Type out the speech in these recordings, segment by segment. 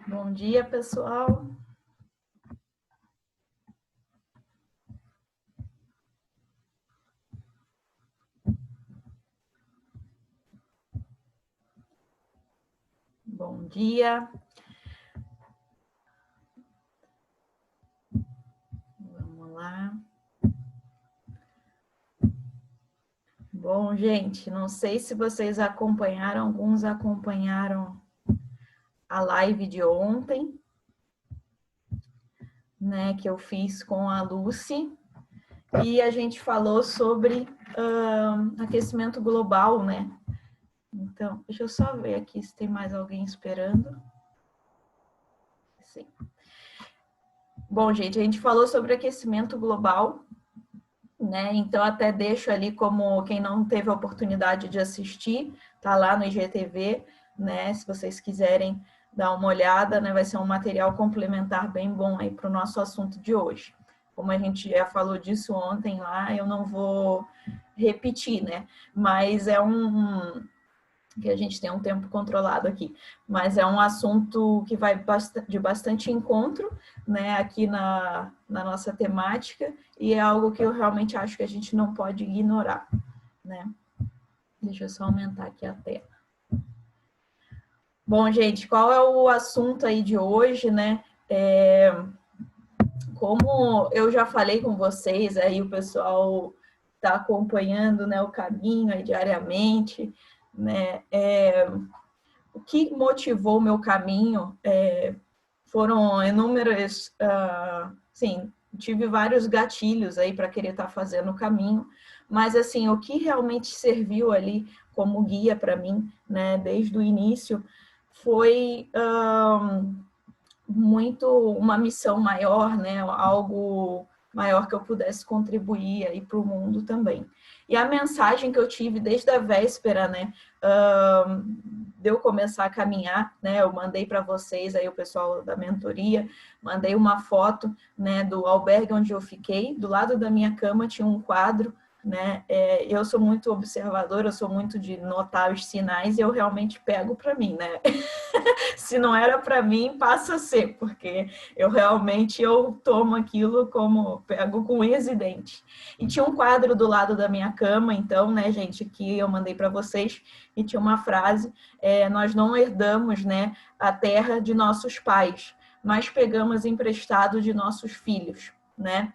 Bom dia, pessoal. Bom dia. Vamos lá. Bom, gente, não sei se vocês acompanharam, alguns acompanharam a live de ontem, né, que eu fiz com a Lucy, e a gente falou sobre aquecimento global, né? Então, deixa eu só ver aqui se tem mais alguém esperando. Sim. Bom, gente, a gente falou sobre aquecimento global, né? Então, até deixo ali como quem não teve a oportunidade de assistir, tá lá no IGTV, né? Se vocês quiserem dar uma olhada, né? Vai ser um material complementar bem bom aí para o nosso assunto de hoje. Como a gente já falou disso ontem lá, eu não vou repetir, né? Mas é que a gente tem um tempo controlado aqui, mas é um assunto que vai de bastante encontro, né, aqui na nossa temática, e é algo que eu realmente acho que a gente não pode ignorar, né. Deixa eu só aumentar aqui a tela. Bom, gente, qual é o assunto aí de hoje, né? Como eu já falei com vocês, aí o pessoal está acompanhando, né, o caminho aí diariamente, né? O que motivou o meu caminho foram inúmeras, sim, tive vários gatilhos aí para querer estar fazendo o caminho, mas assim, o que realmente serviu ali como guia para mim, né, desde o início, foi muito uma missão maior, né, algo maior que eu pudesse contribuir aí para o mundo também. E a mensagem que eu tive desde a véspera, né, de eu começar a caminhar, né, eu mandei para vocês aí o pessoal da mentoria, mandei uma foto, né, do albergue onde eu fiquei, do lado da minha cama tinha um quadro, né, eu sou muito observadora, eu sou muito de notar os sinais e eu realmente pego para mim, né. Se não era para mim, passa a ser, porque eu tomo aquilo como pego com unhas e dentes. E tinha um quadro do lado da minha cama, então, né, gente, que eu mandei para vocês, e tinha uma frase, nós não herdamos, né, a terra de nossos pais, mas pegamos emprestado de nossos filhos, né?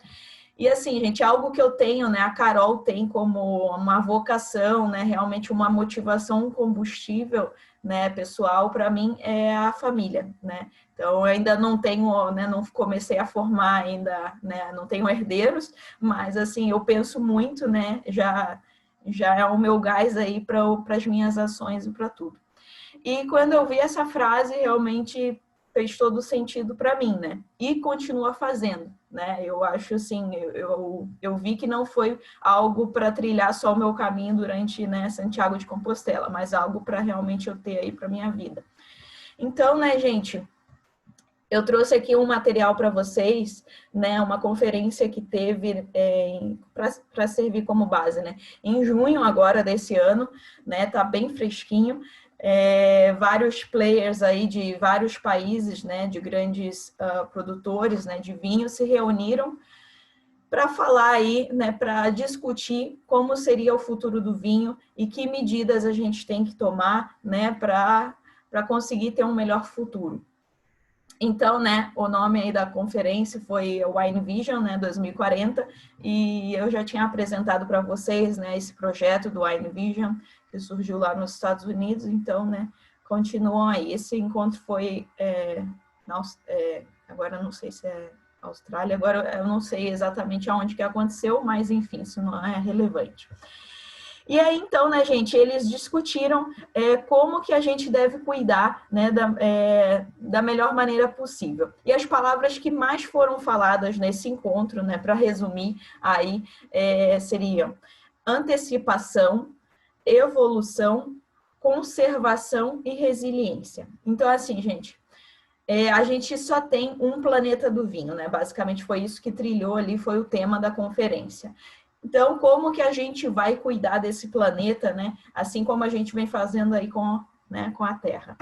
E assim, gente, algo que eu tenho, né, a Carol tem como uma vocação, né, realmente uma motivação, um combustível, né, pessoal, para mim é a família, né? Então, eu ainda não tenho, né, não comecei a formar ainda, né, não tenho herdeiros, mas assim, eu penso muito, né, já é o meu gás aí para as minhas ações e para tudo. E quando eu vi essa frase, realmente fez todo sentido para mim, né? E continua fazendo, né? Eu acho assim, eu vi que não foi algo para trilhar só o meu caminho durante, né, Santiago de Compostela, mas algo para realmente eu ter aí para minha vida. Então, né, gente, eu trouxe aqui um material para vocês, né, uma conferência que teve para servir como base, né, em junho agora desse ano, né, tá bem fresquinho, vários players aí de vários países, né, de grandes produtores, né, de vinho se reuniram para falar aí, né, para discutir como seria o futuro do vinho e que medidas a gente tem que tomar, né, para conseguir ter um melhor futuro. Então, né, o nome aí da conferência foi Wine Vision, né, 2040, e eu já tinha apresentado para vocês, né, esse projeto do Wine Vision, que surgiu lá nos Estados Unidos, então, né, continuam aí. Esse encontro foi, agora não sei se é Austrália, agora eu não sei exatamente aonde que aconteceu, mas enfim, isso não é relevante. E aí, então, né, gente, eles discutiram como que a gente deve cuidar, né, da melhor maneira possível. E as palavras que mais foram faladas nesse encontro, né, para resumir aí, seriam antecipação, evolução, conservação e resiliência. Então, assim, gente, a gente só tem um planeta do vinho, né? Basicamente foi isso que trilhou ali, foi o tema da conferência. Então, como que a gente vai cuidar desse planeta, né? Assim como a gente vem fazendo aí com a Terra.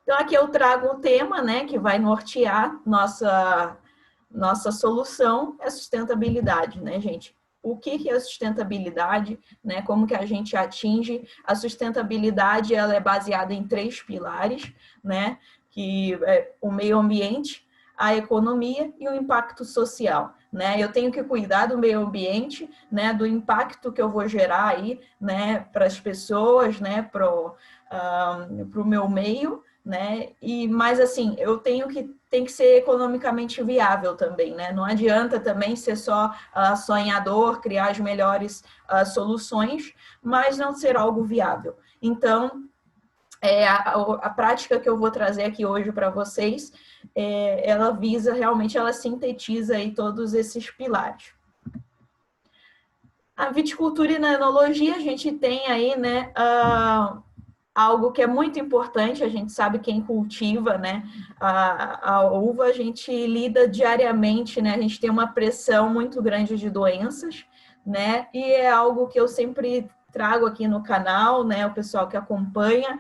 Então, aqui eu trago o tema, né, que vai nortear nossa solução, é sustentabilidade, né, gente? O que é sustentabilidade, né? Como que a gente atinge? A sustentabilidade, ela é baseada em 3 pilares, né? Que é o meio ambiente, a economia e o impacto social, né? Eu tenho que cuidar do meio ambiente, né? Do impacto que eu vou gerar aí, né? Para as pessoas, né? Para o meu meio, né? Mas assim, eu tem que ser economicamente viável também, né? Não adianta também ser só sonhador, criar as melhores soluções, mas não ser algo viável. Então, a prática que eu vou trazer aqui hoje para vocês, ela visa realmente, ela sintetiza aí todos esses pilares. A viticultura e na enologia, a gente tem aí, né, algo que é muito importante, a gente sabe quem cultiva, né, a uva, a gente lida diariamente, né, a gente tem uma pressão muito grande de doenças, né, e é algo que eu sempre trago aqui no canal, né, o pessoal que acompanha,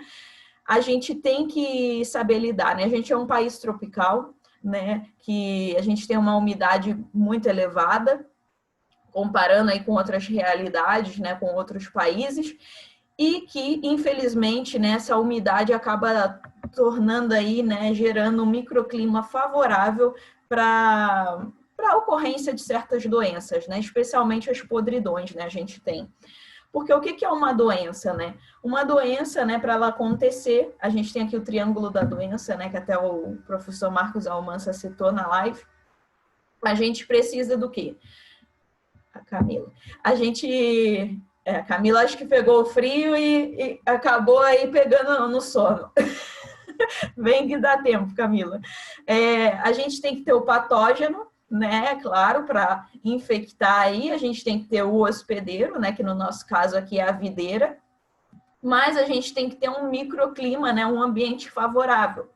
a gente tem que saber lidar, né, a gente é um país tropical, né, que a gente tem uma umidade muito elevada, comparando aí com outras realidades, né, com outros países, e que, infelizmente, né, essa umidade acaba tornando aí, né, gerando um microclima favorável para a ocorrência de certas doenças, né, especialmente as podridões, né, a gente tem. Porque o que é uma doença, né? Uma doença, né, para ela acontecer, a gente tem aqui o triângulo da doença, né, que até o professor Marcos Almança citou na live, a gente precisa do quê? A Camila. A Camila acho que pegou o frio e acabou aí pegando no sono. Vem que dá tempo, Camila. A gente tem que ter o patógeno, né? Claro, para infectar aí, a gente tem que ter o hospedeiro, né? Que no nosso caso aqui é a videira. Mas a gente tem que ter um microclima, né? Um ambiente favorável.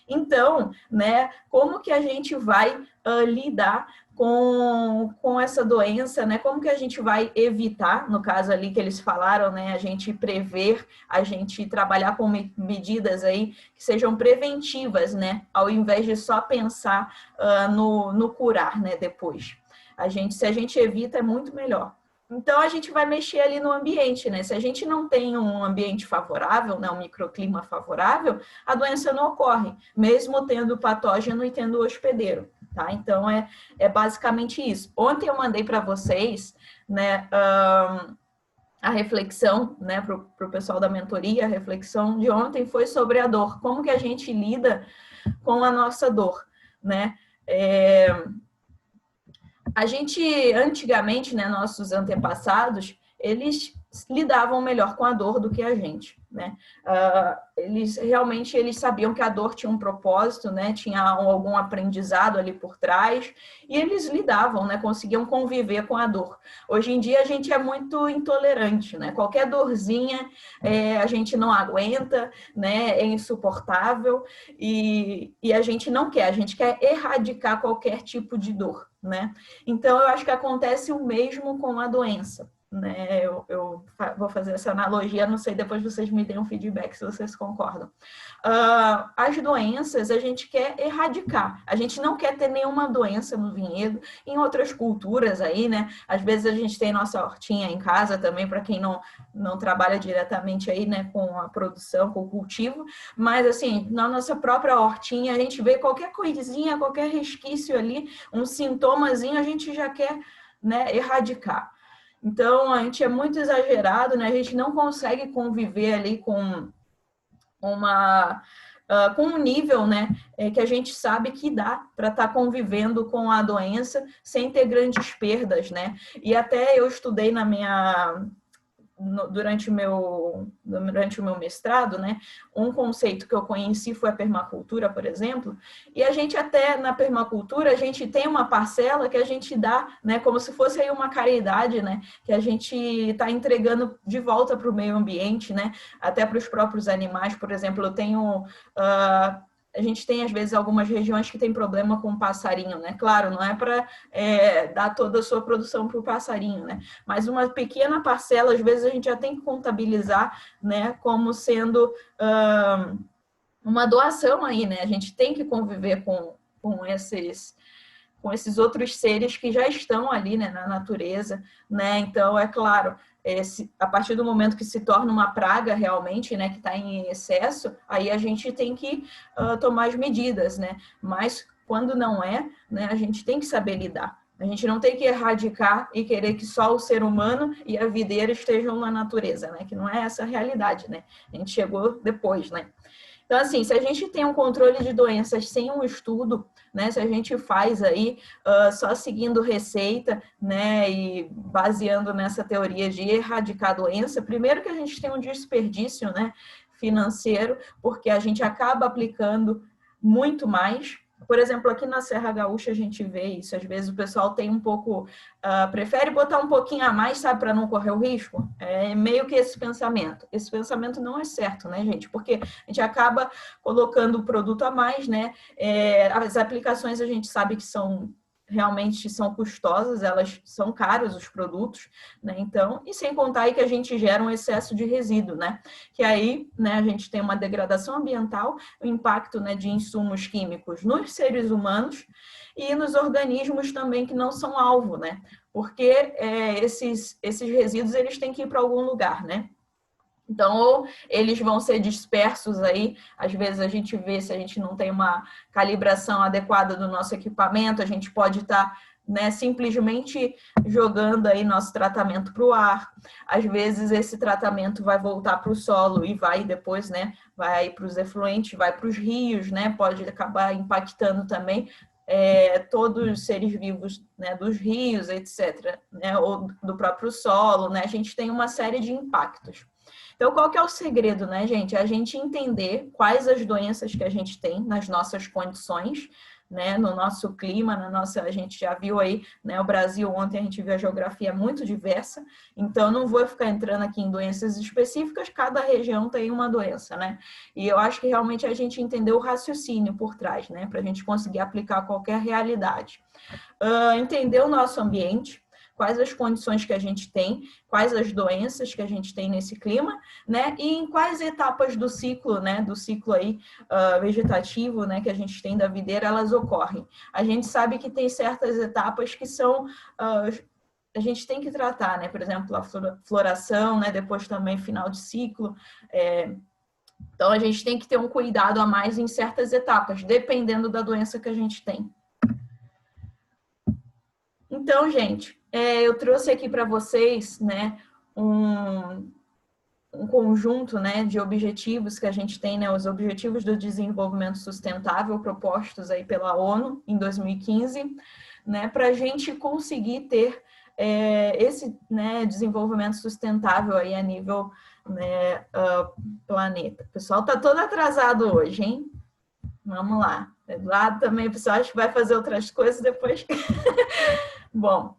Então, né? Como que a gente vai lidar com essa doença, né? Como que a gente vai evitar, no caso ali que eles falaram, né? A gente prever, a gente trabalhar com medidas aí que sejam preventivas, né? Ao invés de só pensar no curar, né? Depois. Se a gente evita, é muito melhor. Então, a gente vai mexer ali no ambiente, né? Se a gente não tem um ambiente favorável, né, um microclima favorável, a doença não ocorre, mesmo tendo patógeno e tendo hospedeiro, tá? Então, é basicamente isso. Ontem eu mandei para vocês, né, a reflexão, né, para o pessoal da mentoria, a reflexão de ontem foi sobre a dor, como que a gente lida com a nossa dor, né? A gente, antigamente, né, nossos antepassados, eles lidavam melhor com a dor do que a gente, né? Eles sabiam que a dor tinha um propósito, né? Tinha algum aprendizado ali por trás e eles lidavam, né? Conseguiam conviver com a dor. Hoje em dia a gente é muito intolerante, né? Qualquer dorzinha a gente não aguenta, né? É insuportável e a gente não quer, a gente quer erradicar qualquer tipo de dor, né? Então eu acho que acontece o mesmo com a doença. Né? Eu vou fazer essa analogia, não sei, depois vocês me deem um feedback se vocês concordam. As doenças a gente quer erradicar, a gente não quer ter nenhuma doença no vinhedo, em outras culturas aí, né? Às vezes a gente tem nossa hortinha em casa também, para quem não trabalha diretamente aí, né, com a produção, com o cultivo, mas assim, na nossa própria hortinha, a gente vê qualquer coisinha, qualquer resquício ali, um sintomazinho, a gente já quer, né, erradicar. Então, a gente é muito exagerado, né? A gente não consegue conviver ali com um nível, né, que a gente sabe que dá para estar convivendo com a doença sem ter grandes perdas, né? E até eu estudei durante o meu mestrado, né, um conceito que eu conheci foi a permacultura, por exemplo, e a gente até na permacultura, a gente tem uma parcela que a gente dá, né, como se fosse aí uma caridade, né, que a gente está entregando de volta para o meio ambiente, né, até para os próprios animais, por exemplo, eu tenho a gente tem, às vezes, algumas regiões que tem problema com o passarinho, né? Claro, não é para dar toda a sua produção para o passarinho, né? Mas uma pequena parcela, às vezes, a gente já tem que contabilizar, né, como sendo uma doação aí, né? A gente tem que conviver com esses outros seres que já estão ali, né, na natureza, né? Então, é claro, a partir do momento que se torna uma praga realmente, né, que está em excesso, aí a gente tem que tomar as medidas, né? Mas quando não é, né, a gente tem que saber lidar. A gente não tem que erradicar e querer que só o ser humano e a videira estejam na natureza, né? Que não é essa a realidade, né? A gente chegou depois, né? Então, assim, se a gente tem um controle de doenças sem um estudo, né, se a gente faz aí só seguindo receita, né, e baseando nessa teoria de erradicar a doença, primeiro que a gente tem um desperdício, né, financeiro, porque a gente acaba aplicando muito mais. Por exemplo, aqui na Serra Gaúcha a gente vê isso, às vezes o pessoal tem um pouco, prefere botar um pouquinho a mais, sabe, para não correr o risco. É meio que esse pensamento. Esse pensamento não é certo, né, gente? Porque a gente acaba colocando o produto a mais, né? As aplicações a gente sabe que realmente são custosas, elas são caras os produtos, né? Então, e sem contar aí que a gente gera um excesso de resíduo, né? Que aí, né, a gente tem uma degradação ambiental, o impacto, né, de insumos químicos nos seres humanos e nos organismos também que não são alvo, né? Porque esses resíduos eles têm que ir para algum lugar, né? Então, ou eles vão ser dispersos aí, às vezes a gente vê se a gente não tem uma calibração adequada do nosso equipamento, a gente pode estar, né, simplesmente jogando aí nosso tratamento para o ar. Às vezes esse tratamento vai voltar para o solo e vai depois, né, vai para os efluentes, vai para os rios, né, pode acabar impactando também todos os seres vivos, né, dos rios, etc., né, ou do próprio solo, né, a gente tem uma série de impactos. Então, qual que é o segredo, né, gente? É a gente entender quais as doenças que a gente tem nas nossas condições, né, no nosso clima, a gente já viu aí, né, o Brasil ontem a gente viu a geografia muito diversa, então não vou ficar entrando aqui em doenças específicas, cada região tem uma doença, né? E eu acho que realmente a gente entendeu o raciocínio por trás, né, para a gente conseguir aplicar qualquer realidade. Entender o nosso ambiente, quais as condições que a gente tem, quais as doenças que a gente tem nesse clima, né? E em quais etapas do ciclo, né? Do ciclo aí vegetativo, né? Que a gente tem da videira, elas ocorrem. A gente sabe que tem certas etapas que são a gente tem que tratar, né? Por exemplo, a floração, né? Depois também final de ciclo. Então a gente tem que ter um cuidado a mais em certas etapas, dependendo da doença que a gente tem. Então, gente, eu trouxe aqui para vocês, né, um conjunto, né, de objetivos que a gente tem, né, os Objetivos do Desenvolvimento Sustentável propostos aí pela ONU em 2015, né, para a gente conseguir ter esse, né, desenvolvimento sustentável aí a nível, né, planeta. O pessoal está todo atrasado hoje, hein? Vamos lá. Eduardo também, o pessoal acho que vai fazer outras coisas depois. Bom,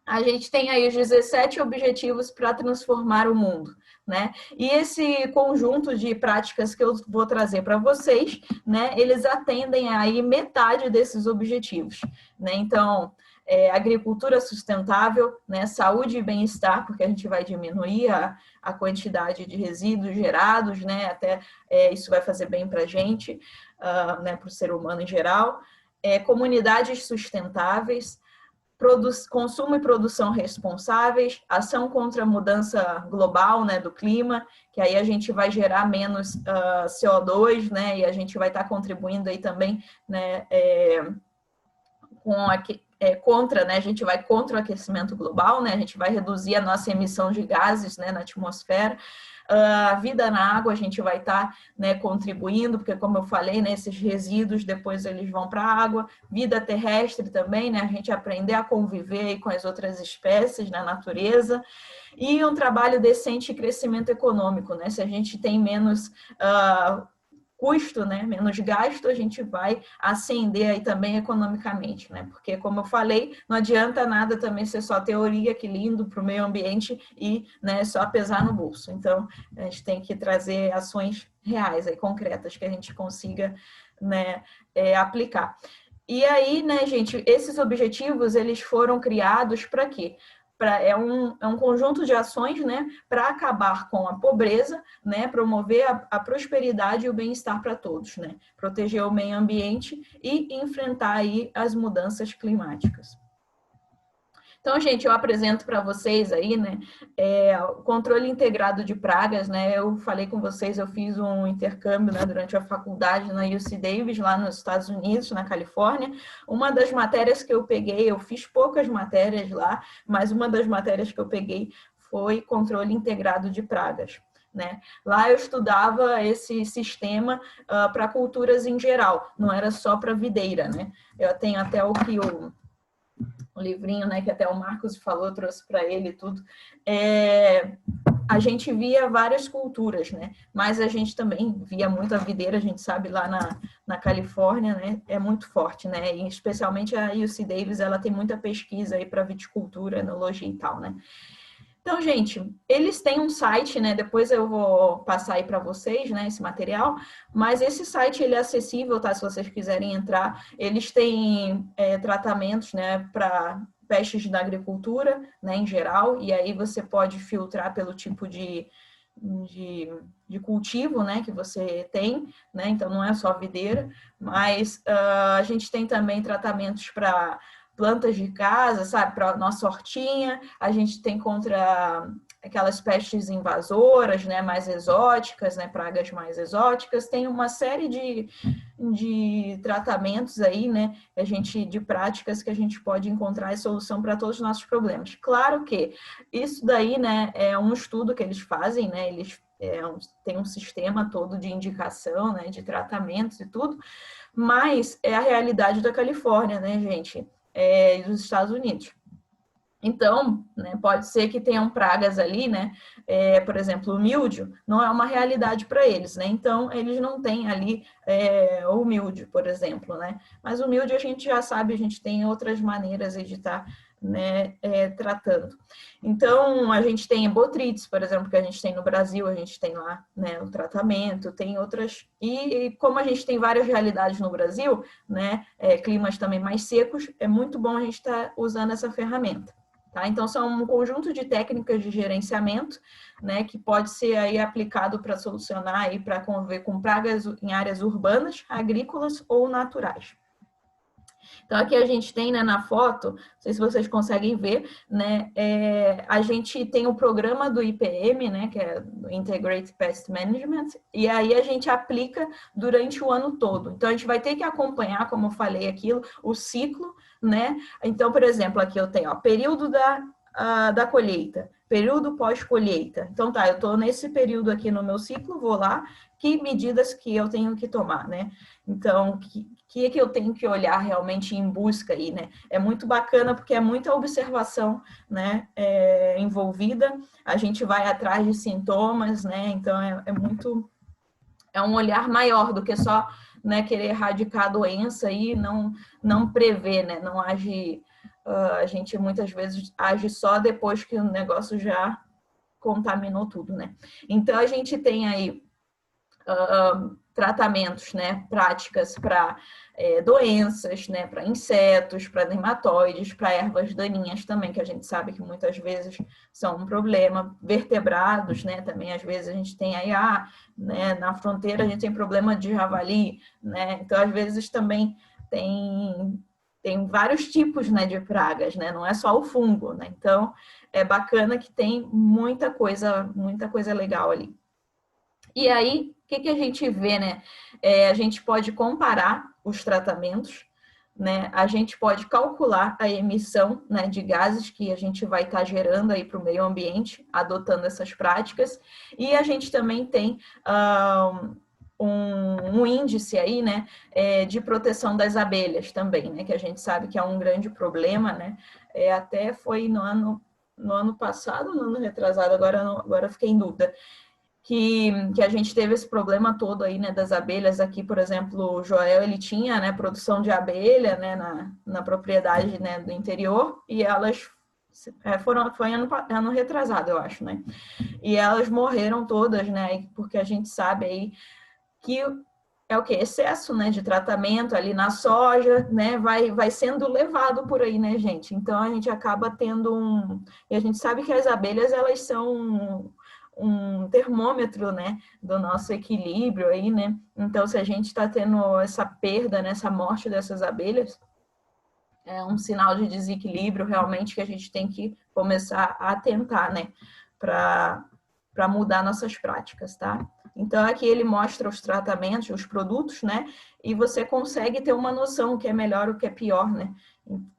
a gente tem aí os 17 objetivos para transformar o mundo, né? E esse conjunto de práticas que eu vou trazer para vocês, né? Eles atendem aí metade desses objetivos, né? Então, agricultura sustentável, né? Saúde e bem-estar, porque a gente vai diminuir a quantidade de resíduos gerados, né? Até isso vai fazer bem para a gente, né? Para o ser humano em geral. Comunidades sustentáveis, consumo e produção responsáveis, ação contra a mudança global, né, do clima, que aí a gente vai gerar menos CO2, né, e a gente vai estar contribuindo aí também, né, contra, né, a gente vai contra o aquecimento global, né, a gente vai reduzir a nossa emissão de gases, né, na atmosfera. A vida na água a gente vai estar, né, contribuindo, porque como eu falei, né, esses resíduos depois eles vão para a água. Vida terrestre também, né, a gente aprender a conviver com as outras espécies na natureza. E um trabalho decente e crescimento econômico, né, se a gente tem menos custo, né, menos gasto, a gente vai ascender aí também economicamente, né? Porque, como eu falei, não adianta nada também ser só teoria, que lindo para o meio ambiente e, né, só pesar no bolso. Então, a gente tem que trazer ações reais aí, concretas, que a gente consiga, né, aplicar. E aí, né, gente, esses objetivos, eles foram criados para quê? É um conjunto de ações, né, para acabar com a pobreza, né, promover a prosperidade e o bem-estar para todos, né, proteger o meio ambiente e enfrentar aí as mudanças climáticas. Então, gente, eu apresento para vocês aí, né, o controle integrado de pragas, né, eu falei com vocês, eu fiz um intercâmbio, né, durante a faculdade na UC Davis, lá nos Estados Unidos, na Califórnia. Uma das matérias que eu peguei, eu fiz poucas matérias lá, mas uma das matérias que eu peguei foi controle integrado de pragas. Né? Lá eu estudava esse sistema para culturas em geral, não era só para videira, né? Eu tenho até o livrinho, né, que até o Marcos falou, trouxe para ele tudo. A gente via várias culturas, né? Mas a gente também via muito a videira, a gente sabe lá na Califórnia, né? É muito forte, né? E especialmente a UC Davis, ela tem muita pesquisa aí para viticultura, enologia e tal, né? Então, gente, eles têm um site, né? Depois eu vou passar aí para vocês, né? Esse material. Mas esse site ele é acessível, tá? Se vocês quiserem entrar, eles têm tratamentos, né? Para pestes da agricultura, né? Em geral. E aí você pode filtrar pelo tipo de cultivo, né? Que você tem, né? Então não é só videira, mas a gente tem também tratamentos para plantas de casa, sabe, para nossa hortinha, a gente tem contra aquelas pestes invasoras, né, mais exóticas, né, pragas mais exóticas, tem uma série de tratamentos aí, né, de práticas que a gente pode encontrar a solução para todos os nossos problemas. Claro que isso daí, né, é um estudo que eles fazem, né, eles tem um sistema todo de indicação, né, de tratamentos e tudo, mas é a realidade da Califórnia, né, gente? Dos Estados Unidos. Então, né, pode ser que tenham pragas ali, né? Por exemplo, o míldio não é uma realidade para eles, né? Então, eles não têm ali o míldio, por exemplo, né? Mas o míldio a gente já sabe, a gente tem outras maneiras de estar, né, tratando. Então, a gente tem botrites, por exemplo, que a gente tem no Brasil, a gente tem lá, né, o tratamento, tem outras... E como a gente tem várias realidades no Brasil, né, climas também mais secos, é muito bom a gente estar usando essa ferramenta. Tá? Então, são um conjunto de técnicas de gerenciamento, né, que pode ser aí aplicado para solucionar e para conviver com pragas em áreas urbanas, agrícolas ou naturais. Então, aqui a gente tem, né, na foto, não sei se vocês conseguem ver, né, a gente tem o programa do IPM, né, que é o Integrated Pest Management, e aí a gente aplica durante o ano todo. Então, a gente vai ter que acompanhar, como eu falei aquilo, o ciclo, né? Então, por exemplo, aqui eu tenho, ó, período da colheita, período pós-colheita. Então, tá, eu estou nesse período aqui no meu ciclo, vou lá, que medidas que eu tenho que tomar, né? Então, que eu tenho que olhar realmente em busca aí, né? É muito bacana porque é muita observação, né, envolvida, a gente vai atrás de sintomas, né? Então, é um olhar maior do que só, né, querer erradicar a doença e não prever, né? Não agir... a gente muitas vezes age só depois que o negócio já contaminou tudo, né? Então, a gente tem aí tratamentos, né, práticas para doenças, né, para insetos, para nematóides, para ervas daninhas também, que a gente sabe que muitas vezes são um problema, vertebrados, né, também às vezes a gente tem aí, né, na fronteira a gente tem problema de javali, né, então às vezes também tem vários tipos, né, de pragas, né, não é só o fungo, né, então é bacana que tem muita coisa legal ali. E aí, o que a gente vê, né? A gente pode comparar os tratamentos, né? A gente pode calcular a emissão, né, de gases que a gente vai estar gerando aí para o meio ambiente, adotando essas práticas. E a gente também tem um índice aí, né, de proteção das abelhas também, né? Que a gente sabe que é um grande problema, né? Até foi no ano passado, no ano retrasado, agora fiquei em dúvida, que a gente teve esse problema todo aí, né, das abelhas. Aqui, por exemplo, o Joel, ele tinha, né, produção de abelha, né, na propriedade, né, do interior, e elas foi ano retrasado, eu acho, né, e elas morreram todas, né, porque a gente sabe aí que é o que? Excesso, né, de tratamento ali na soja, né, vai sendo levado por aí, né, gente? Então, a gente acaba tendo E a gente sabe que as abelhas, elas são um termômetro, né, do nosso equilíbrio aí, né? Então, se a gente está tendo essa perda, né, essa morte dessas abelhas, é um sinal de desequilíbrio realmente que a gente tem que começar a atentar, né, para mudar nossas práticas, tá? Então, aqui ele mostra os tratamentos, os produtos, né, e você consegue ter uma noção o que é melhor, o que é pior, né,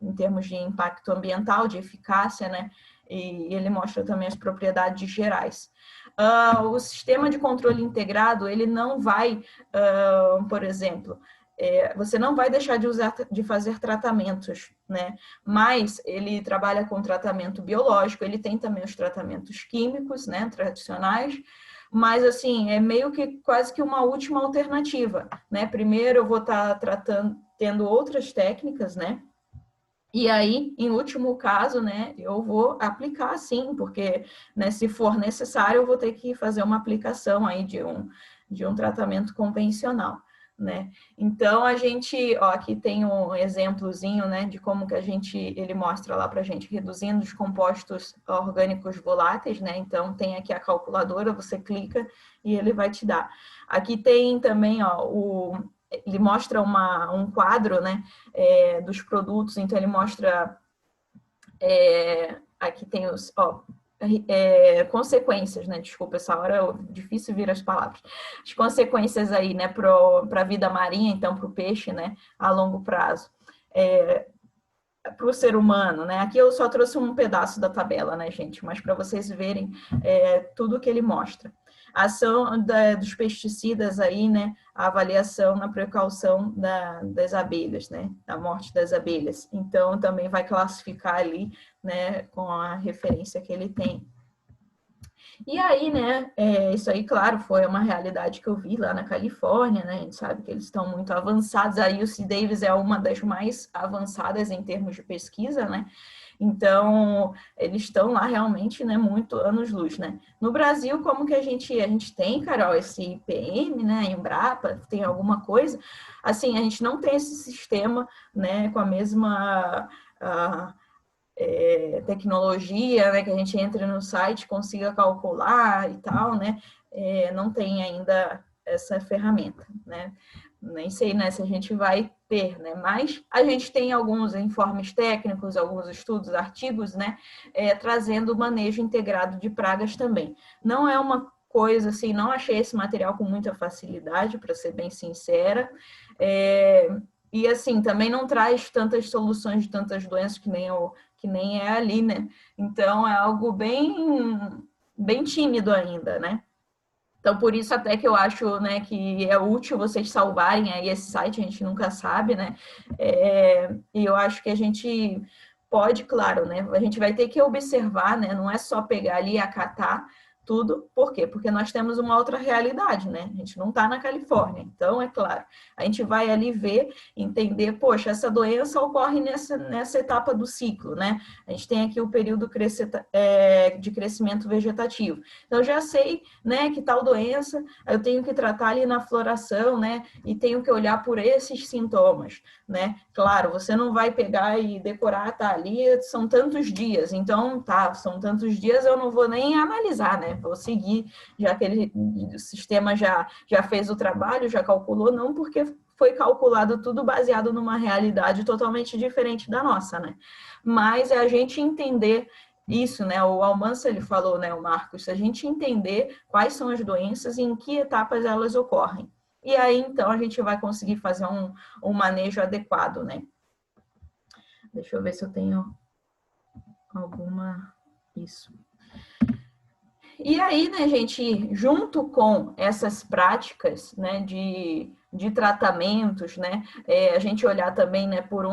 em termos de impacto ambiental, de eficácia, né, e ele mostra também as propriedades gerais. O sistema de controle integrado, ele não vai, por exemplo, você não vai deixar de fazer tratamentos, né? Mas ele trabalha com tratamento biológico, ele tem também os tratamentos químicos, né, tradicionais, mas assim, é meio que quase que uma última alternativa, né? Primeiro eu vou estar tendo outras técnicas, né? E aí, em último caso, né, eu vou aplicar sim, porque, né, se for necessário, eu vou ter que fazer uma aplicação aí de um tratamento convencional, né? Então, a gente, ó, aqui tem um exemplozinho, né, de como que ele mostra lá pra gente, reduzindo os compostos orgânicos voláteis, né? Então, tem aqui a calculadora, você clica e ele vai te dar. Aqui tem também, ó, ele mostra um quadro, né, dos produtos, então ele mostra, aqui tem os, consequências, né, desculpa, essa hora é difícil vir as palavras, as consequências aí, né, para a vida marinha, então para o peixe, né, a longo prazo, para o ser humano, né, aqui eu só trouxe um pedaço da tabela, né, gente, mas para vocês verem tudo que ele mostra. A ação dos pesticidas aí, né, a avaliação na precaução das abelhas, né, da morte das abelhas. Então, também vai classificar ali, né, com a referência que ele tem. E aí, né, isso aí, claro, foi uma realidade que eu vi lá na Califórnia, né, a gente sabe que eles estão muito avançados, a UC Davis é uma das mais avançadas em termos de pesquisa, né, então eles estão lá realmente, né, muito anos-luz, né. No Brasil, como que a gente tem, Carol, esse IPM, né, Embrapa, tem alguma coisa, assim, a gente não tem esse sistema, né, com a mesma... tecnologia, né, que a gente entre no site, consiga calcular e tal, né, não tem ainda essa ferramenta, né, nem sei, né, se a gente vai ter, né, mas a gente tem alguns informes técnicos, alguns estudos, artigos, né, trazendo o manejo integrado de pragas também. Não é uma coisa assim, não achei esse material com muita facilidade, para ser bem sincera, e assim, também não traz tantas soluções de tantas doenças que nem é ali, né? Então, é algo bem tímido ainda, né? Então, por isso até que eu acho, né, que é útil vocês salvarem aí esse site, a gente nunca sabe, né? E eu acho que a gente pode, claro, né? A gente vai ter que observar, né? Não é só pegar ali e acatar tudo. Por quê? Porque nós temos uma outra realidade, né? A gente não está na Califórnia. Então, é claro, a gente vai ali ver, entender, poxa, essa doença ocorre nessa etapa do ciclo, né? A gente tem aqui o período de crescimento vegetativo. Então, eu já sei, né, que tal doença eu tenho que tratar ali na floração, né? E tenho que olhar por esses sintomas, né? Claro, você não vai pegar e decorar, tá ali, são tantos dias, então, tá, são tantos dias, eu não vou nem analisar, né? Vou seguir, já que o sistema já fez o trabalho, já calculou, não porque foi calculado tudo baseado numa realidade totalmente diferente da nossa, né? Mas é a gente entender isso, né? O Almanza, ele falou, né, o Marcos, se a gente entender quais são as doenças e em que etapas elas ocorrem. E aí, então, a gente vai conseguir fazer um manejo adequado, né? Deixa eu ver se eu tenho alguma... Isso. E aí, né, gente, junto com essas práticas, né, de de tratamentos, né? A gente olhar também, né, por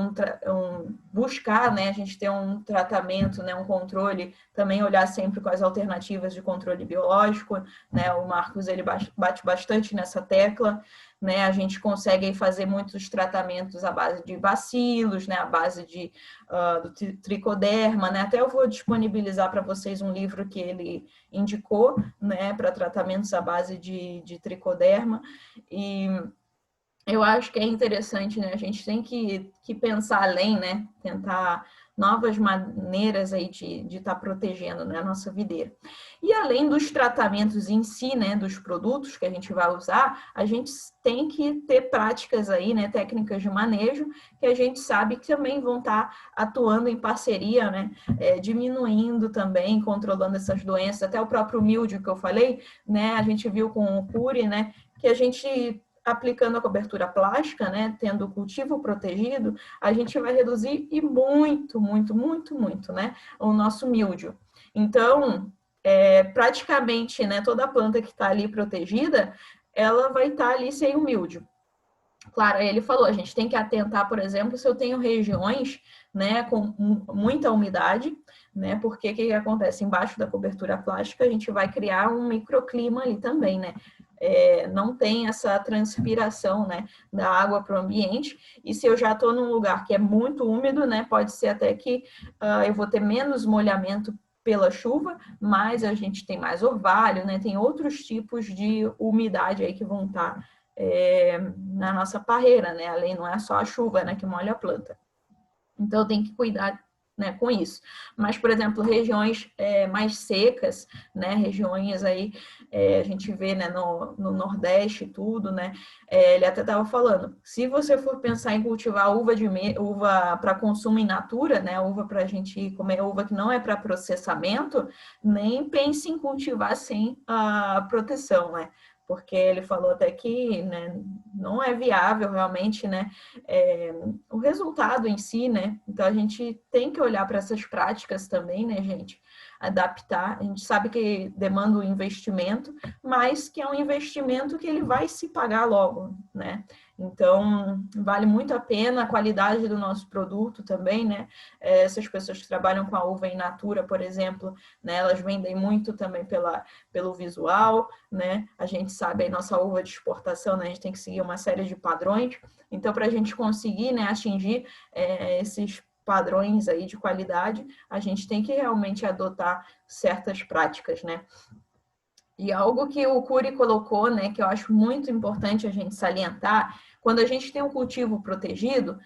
buscar, né, a gente ter um tratamento, né, um controle, também olhar sempre com as alternativas de controle biológico, né? O Marcos, ele bate bastante nessa tecla, né? A gente consegue fazer muitos tratamentos à base de bacilos, né, à base do tricoderma, né? Até eu vou disponibilizar para vocês um livro que ele indicou, né, para tratamentos à base de tricoderma. E eu acho que é interessante, né? A gente tem que pensar além, né? Tentar novas maneiras aí de estar protegendo, né, a nossa videira. E além dos tratamentos em si, né, dos produtos que a gente vai usar, a gente tem que ter práticas aí, né, técnicas de manejo, que a gente sabe que também vão estar atuando em parceria, né, diminuindo também, controlando essas doenças. Até o próprio míldio que eu falei, né, a gente viu com o Cury, né, que a gente aplicando a cobertura plástica, né, tendo o cultivo protegido, a gente vai reduzir e muito, né, o nosso míldio. Então, praticamente, né, toda a planta que está ali protegida, ela vai estar ali sem o míldio. Claro, aí ele falou, a gente tem que atentar, por exemplo, se eu tenho regiões, né, com muita umidade, né, porque o que acontece? Embaixo da cobertura plástica, a gente vai criar um microclima ali também, né? Não tem essa transpiração, né, da água para o ambiente, e se eu já estou num lugar que é muito úmido, né, pode ser até que eu vou ter menos molhamento pela chuva, mas a gente tem mais orvalho, né, tem outros tipos de umidade aí que vão estar na nossa parreira, né, além, não é só a chuva, né, que molha a planta. Então, tem que cuidar, né, com isso. Mas, por exemplo, regiões mais secas, né, regiões aí, a gente vê, né, no Nordeste e tudo, né, ele até estava falando, se você for pensar em cultivar uva para consumo in natura, né, uva para a gente comer, uva que não é para processamento, nem pense em cultivar sem a proteção, né, porque ele falou até que, né, não é viável realmente, né, o resultado em si, né? Então a gente tem que olhar para essas práticas também, né, gente? Adaptar. A gente sabe que demanda um investimento, mas que é um investimento que ele vai se pagar logo, né? Então, vale muito a pena a qualidade do nosso produto também, né? Essas pessoas que trabalham com a uva in natura, por exemplo, né, elas vendem muito também pelo visual, né? A gente sabe a nossa uva de exportação, né? A gente tem que seguir uma série de padrões. Então, para a gente conseguir, né, atingir esses padrões aí de qualidade, a gente tem que realmente adotar certas práticas, né? E algo que o Cury colocou, né, que eu acho muito importante a gente salientar, quando a gente tem um cultivo protegido,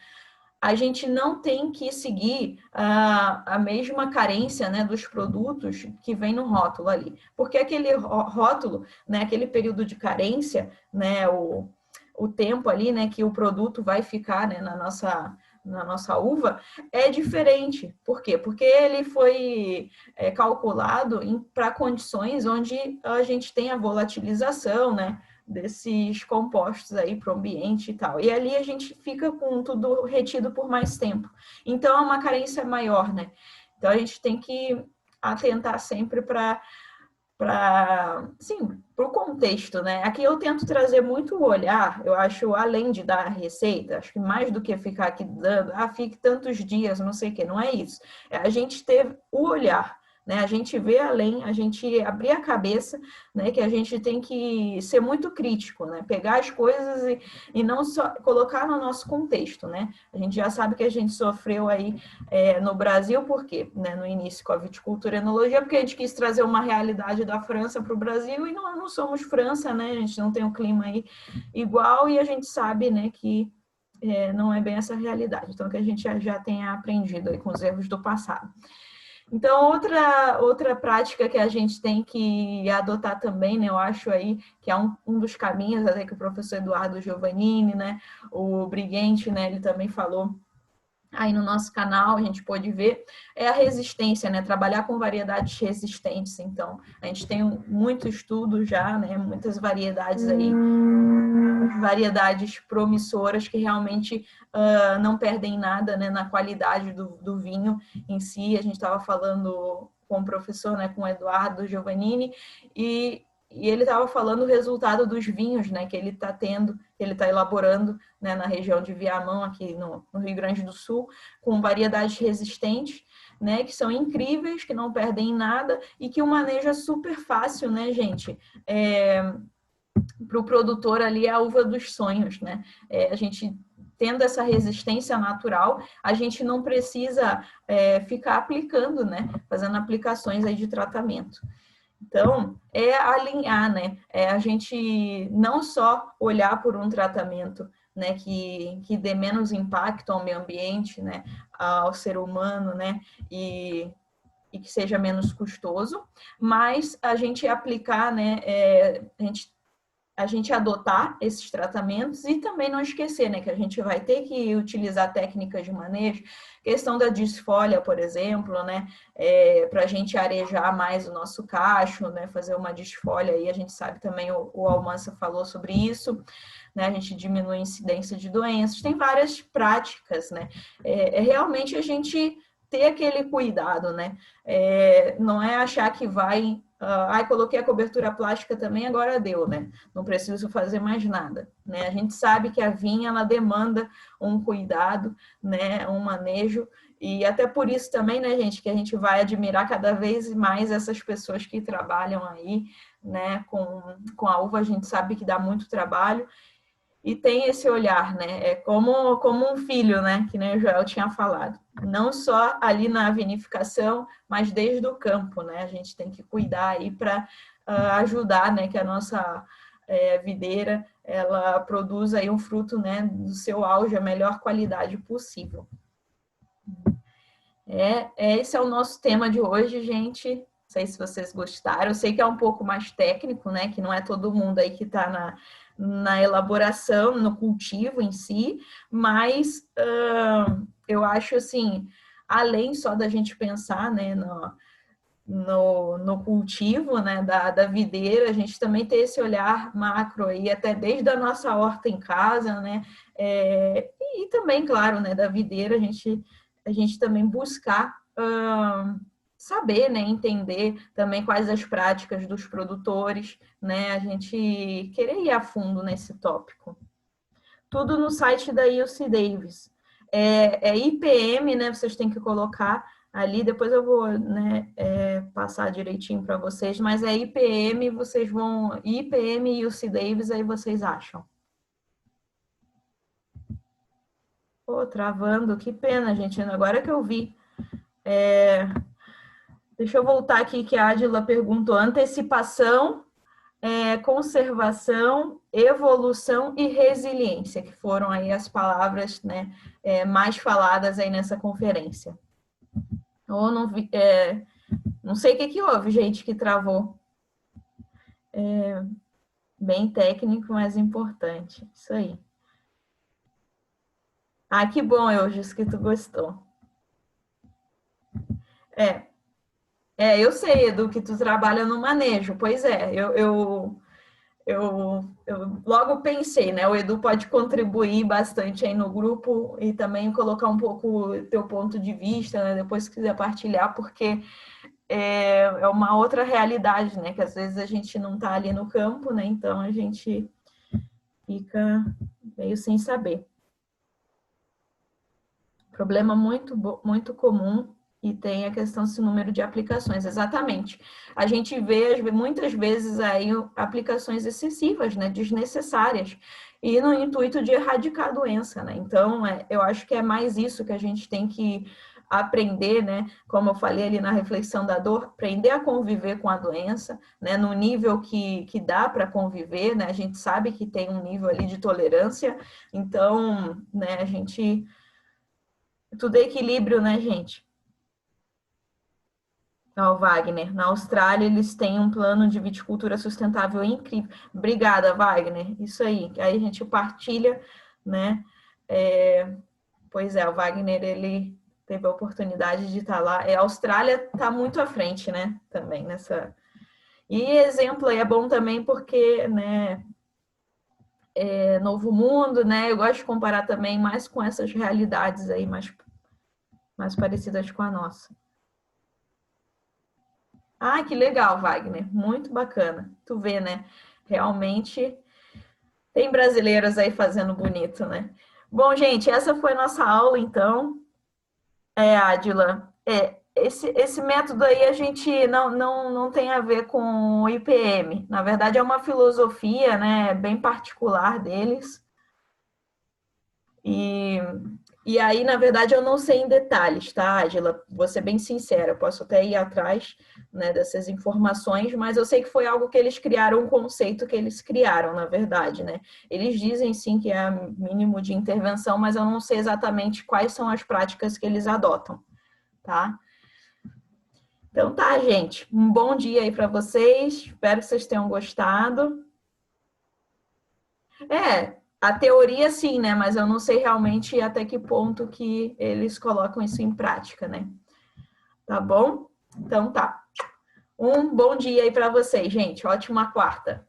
a gente não tem que seguir a mesma carência, né, dos produtos que vem no rótulo ali. Porque aquele rótulo, né, aquele período de carência, né, o tempo ali, né, que o produto vai ficar, né, na nossa uva, é diferente. Por quê? Porque ele foi calculado para condições onde a gente tem a volatilização, né, desses compostos aí para o ambiente e tal. E ali a gente fica com tudo retido por mais tempo. Então é uma carência maior, né? Então a gente tem que atentar sempre sim, para o contexto, né? Aqui eu tento trazer muito o olhar, eu acho, além de dar a receita, acho que mais do que ficar aqui dando, fique tantos dias, não sei o quê, não é isso. É a gente ter o olhar, né? A gente ver além, a gente abrir a cabeça, né? Que a gente tem que ser muito crítico, né? Pegar as coisas e não só colocar no nosso contexto, né? A gente já sabe que a gente sofreu aí no Brasil, por quê? Né? No início com a viticultura e enologia, porque a gente quis trazer uma realidade da França para o Brasil e não somos França, né? A gente não tem um clima aí igual e a gente sabe, né, que não é bem essa realidade. Então, que a gente já tenha aprendido aí com os erros do passado. Então, outra prática que a gente tem que adotar também, né, eu acho aí que é um dos caminhos, até que o professor Eduardo Giovannini, né, o Briguente, né, ele também falou aí no nosso canal, a gente pode ver, é a resistência, né, trabalhar com variedades resistentes. Então, a gente tem muito estudo já, né, muitas variedades aí, variedades promissoras que realmente não perdem nada, né, na qualidade do vinho em si. A gente estava falando com o professor, né, com o Eduardo Giovannini, e e ele estava falando o resultado dos vinhos, né, que ele está tendo, que ele está elaborando, né, na região de Viamão, aqui no Rio Grande do Sul, com variedades resistentes, né, que são incríveis, que não perdem nada e que o manejo é super fácil, né, gente? Para o produtor ali é a uva dos sonhos, né? A gente tendo essa resistência natural, a gente não precisa ficar aplicando, né? Fazendo aplicações aí de tratamento. Então, é alinhar, né? A gente não só olhar por um tratamento, né, que dê menos impacto ao meio ambiente, né, ao ser humano, né, e que seja menos custoso, mas a gente aplicar, né, a gente adotar esses tratamentos e também não esquecer, né, que a gente vai ter que utilizar técnicas de manejo, questão da desfolha, por exemplo, né, para a gente arejar mais o nosso cacho, né, fazer uma desfolha aí, a gente sabe também, o Almança falou sobre isso, né, a gente diminui a incidência de doenças, tem várias práticas, né, realmente a gente ter aquele cuidado, né, não é achar que vai coloquei a cobertura plástica também, agora deu, né? Não preciso fazer mais nada, né? A gente sabe que a vinha, ela demanda um cuidado, né? Um manejo, e até por isso também, né, gente, que a gente vai admirar cada vez mais essas pessoas que trabalham aí, né? Com a uva, a gente sabe que dá muito trabalho, e tem esse olhar, né? É como um filho, né? Que nem o Joel tinha falado. Não só ali na vinificação, mas desde o campo, né? A gente tem que cuidar aí para ajudar, né? Que a nossa videira ela produza aí um fruto, né? Do seu auge, a melhor qualidade possível. Esse é o nosso tema de hoje, gente. Não sei se vocês gostaram. Eu sei que é um pouco mais técnico, né? Que não é todo mundo aí que está na elaboração, no cultivo em si, mas eu acho assim, além só da gente pensar, né, no cultivo, né, da videira, a gente também tem esse olhar macro aí, até desde a nossa horta em casa, né, e também, claro, né, da videira, a gente também buscar saber, né, entender também quais as práticas dos produtores, né, a gente querer ir a fundo nesse tópico. Tudo no site da UC Davis. IPM, né, vocês têm que colocar ali, depois eu vou, né, passar direitinho para vocês, mas IPM, vocês vão, IPM e UC Davis, aí vocês acham. Pô, travando, que pena, gente, agora que eu vi. Deixa eu voltar aqui que a Adila perguntou. Antecipação, conservação, evolução e resiliência, que foram aí as palavras, né, mais faladas aí nessa conferência. Ou não sei o que houve, gente, que travou. Bem técnico, mas importante. Isso aí. Ah, que bom, Eugis, que tu gostou. Eu sei, Edu, que tu trabalha no manejo. Pois é, eu logo pensei, né? O Edu pode contribuir bastante aí no grupo e também colocar um pouco o teu ponto de vista, né? Depois se quiser partilhar, porque é uma outra realidade, né? Que às vezes a gente não está ali no campo, né? Então a gente fica meio sem saber. Problema muito comum e tem a questão desse número de aplicações, exatamente. A gente vê muitas vezes aí aplicações excessivas, né, desnecessárias, e no intuito de erradicar a doença, né? Então, eu acho que é mais isso que a gente tem que aprender, né? Como eu falei ali na reflexão da dor, aprender a conviver com a doença, né? No nível que dá para conviver, né? A gente sabe que tem um nível ali de tolerância, então, né? A gente tudo é equilíbrio, né, gente? Ó, Wagner, na Austrália eles têm um plano de viticultura sustentável incrível. Obrigada, Wagner. Isso aí. Aí a gente partilha, né? Pois é, o Wagner, ele teve a oportunidade de estar lá. A Austrália está muito à frente, né? Também nessa. E exemplo aí é bom também porque, né? Novo mundo, né? Eu gosto de comparar também mais com essas realidades aí mais parecidas com a nossa. Ah, que legal, Wagner. Muito bacana. Tu vê, né? Realmente tem brasileiros aí fazendo bonito, né? Bom, gente, essa foi a nossa aula, então. Ádila, esse método aí a gente não tem a ver com o IPM. Na verdade, é uma filosofia, né, bem particular deles. E, e aí, na verdade, eu não sei em detalhes, tá, Adila? Vou ser bem sincera, eu posso até ir atrás, né, dessas informações, mas eu sei que foi algo que eles criaram, um conceito que eles criaram, na verdade, né? Eles dizem sim que é mínimo de intervenção, mas eu não sei exatamente quais são as práticas que eles adotam, tá? Então tá, gente. Um bom dia aí para vocês. Espero que vocês tenham gostado. A teoria sim, né? Mas eu não sei realmente até que ponto que eles colocam isso em prática, né? Tá bom? Então tá. Um bom dia aí para vocês, gente. Ótima quarta.